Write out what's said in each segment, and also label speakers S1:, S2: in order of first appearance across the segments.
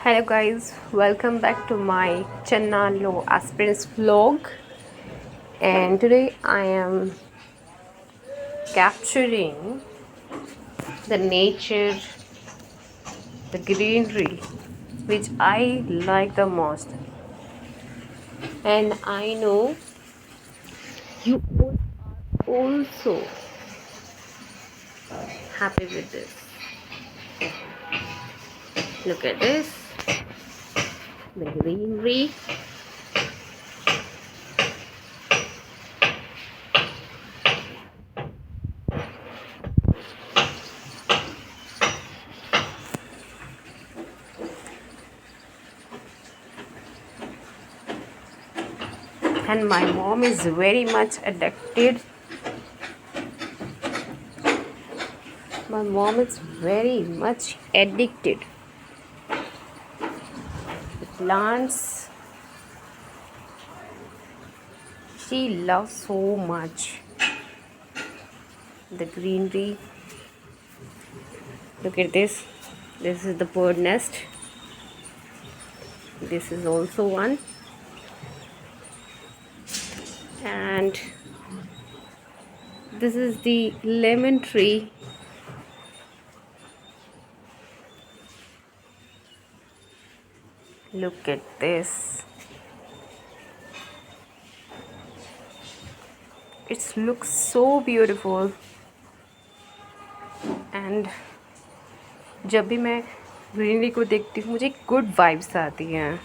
S1: Hello guys, welcome back to my Chennalo Aspirants vlog, and today I am capturing the nature, the greenery which I like the most, and I know you all are also happy with this. Look at this, the greenery. And my mom is very much addicted. My mom is very much addicted to plants. She loves so much the greenery. Look at this. This is the bird nest. This is also one. And this is the lemon tree. Look at this. It looks so beautiful. And जब भी मैं greenery को देखती हूँ मुझे good vibes आती हैं.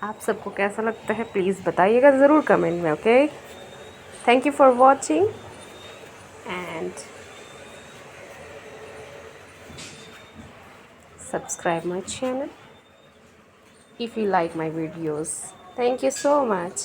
S1: आप सबको कैसा लगता है प्लीज़ बताइएगा ज़रूर कमेंट में. Okay, thank you for watching and subscribe my channel if you like my videos. Thank you so much.